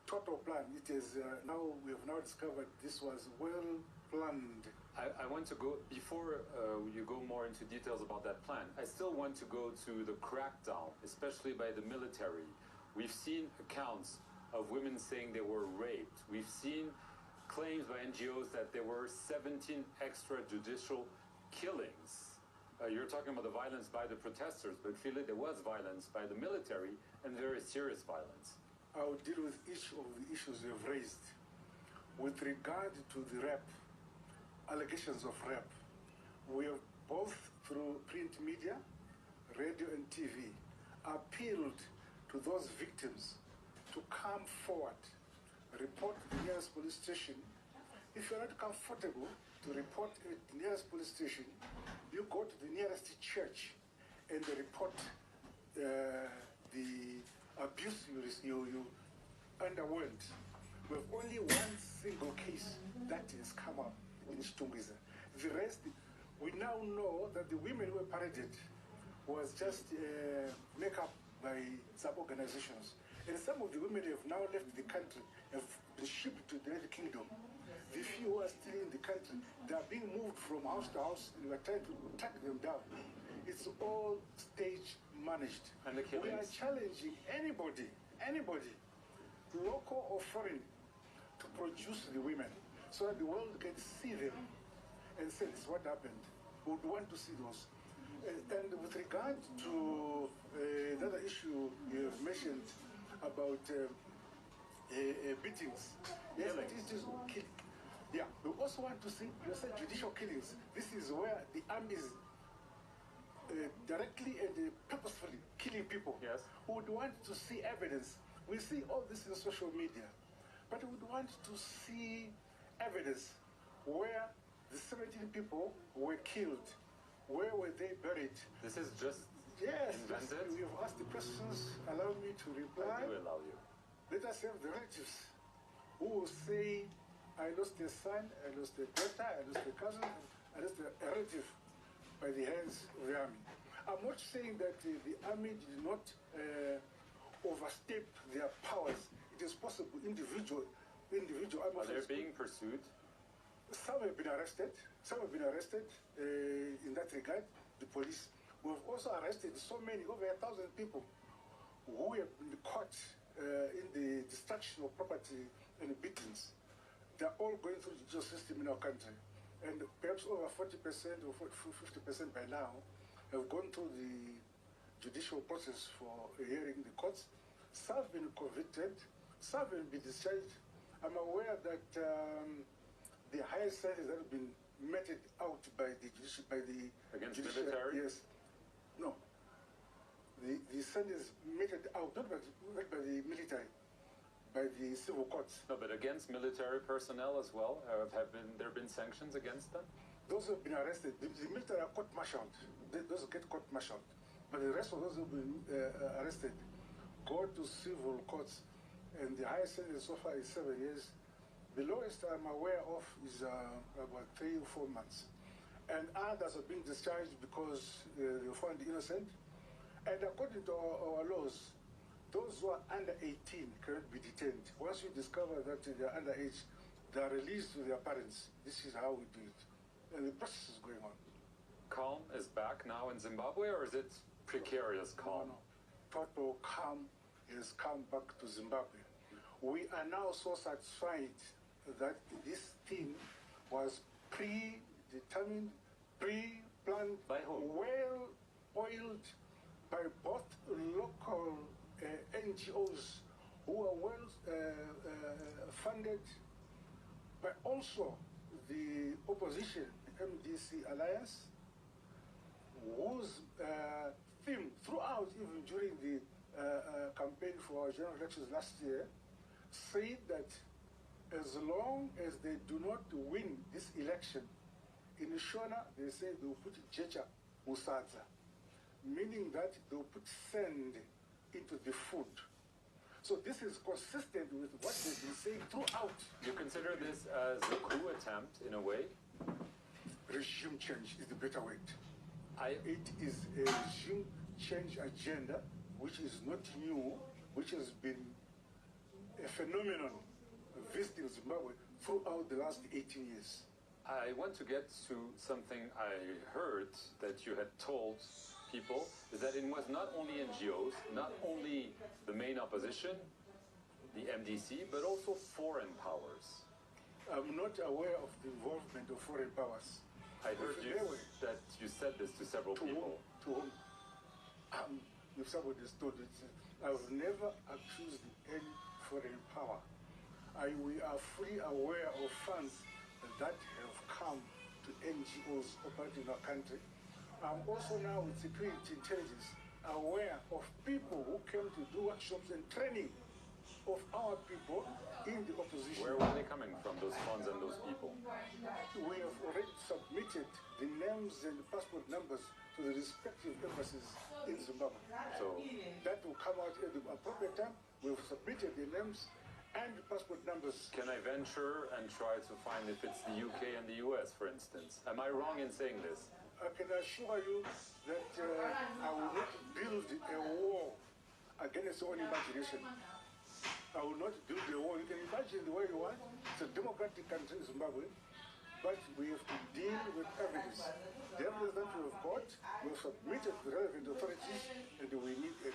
total plan. It is now, we have now discovered this was well planned. I want to go, before you go more into details about that plan, I still want to go to the crackdown, especially by the military. We've seen accounts of women saying they were raped. We've seen claims by NGOs that there were 17 extrajudicial killings. You're talking about the violence by the protesters, but clearly there was violence by the military, and very serious violence. I'll deal with each of the issues you have raised. With regard to the rape, allegations of rape, we have both through print media, radio and TV, appealed to those victims to come forward, report to the nearest police station. If you're not comfortable to report at the nearest police station, you go to the nearest church and report the abuse you underwent. We have only one single case that has come up in Chitungwiza. The rest, we now know that the women who were paraded was just make-up by some organizations. And some of the women have now left the country, have been shipped to the United Kingdom. The few who are still in the country, they are being moved from house to house, and we are trying to track them down. It's all stage managed. And the killings? We are challenging anybody, local or foreign, to produce the women so that the world can see them and say this is what happened. We would want to see those. And with regard to the other issue you have mentioned about beatings, yes, it is just killing. Yeah, we also want to see, you said judicial killings. This is where the army is directly and purposefully killing people. Yes. We would want to see evidence. We see all this in social media, but we would want to see evidence where the 17 people were killed. Where were they buried? This is just invented? We have asked the questions. Allow me to reply. I do allow you. Let us have the relatives who will say, I lost a son, I lost a daughter, I lost a cousin, I lost a relative by the hands of the army. I'm not saying that the army did not overstep their powers. It is possible individual army. Are they being pursued? Some have been arrested. Some have been arrested in that regard, the police. We have also arrested so many, over 1,000 people who have been caught in the destruction of property and beatings. They're all going through the judicial system in our country. And perhaps over 40% or 50% by now have gone through the judicial process for hearing the courts. Some have been convicted, some have been discharged. I'm aware that the highest sentence that have been meted out by the against military? Yes. No. The sentence meted out not by the military, by the civil courts. No, but against military personnel as well? Have there been sanctions against them? Those who have been arrested, the military are court-martialed. Those who get court-martialed. But the rest of those who have been arrested go to civil courts, and the highest sentence so far is 7 years. The lowest I'm aware of is about 3 or 4 months. And others are being discharged because they were found innocent. And according to our laws, those who are under 18 cannot be detained. Once you discover that they are underage, they are released to their parents. This is how we do it. And the process is going on. Calm is back now in Zimbabwe, or is it precarious calm? No. Total calm has come back to Zimbabwe. We are now so satisfied that this thing was predetermined, pre-planned, by whom? well oiled by both local NGOs who are well funded, but also the opposition, MDC Alliance, whose theme throughout, even during the campaign for our general elections last year, said that as long as they do not win this election, in Shona, they say they will put Jecha Musadza, meaning that they will put sand into the food. So this is consistent with what they've been saying throughout. You consider this as a coup attempt, in a way? Regime change is the better word. It is a regime change agenda, which is not new, which has been a phenomenon visiting Zimbabwe throughout the last 18 years. I want to get to something I heard that you had told people, is that it was not only NGOs, not only the main opposition, the MDC, but also foreign powers. I'm not aware of the involvement of foreign powers. I heard that you said this to several people. To whom? If somebody is told it, I've never accused any foreign power. We are fully aware of funds that have come to NGOs operating in our country. I'm also now with security intelligence aware of people who came to do workshops and training of our people in the opposition. Where were they coming from, those funds and those people? We have already submitted the names and passport numbers to the respective embassies in Zimbabwe. So that will come out at the appropriate time. We've submitted the names and the passport numbers. Can I venture and try to find if it's the UK and the US, for instance? Am I wrong in saying this? I can assure you that I will not build a wall against your own imagination. I will not build a wall. You can imagine the way you want. It's a democratic country, Zimbabwe, but we have to deal with evidence. The evidence that we have got, we have submitted to relevant authorities, and we need a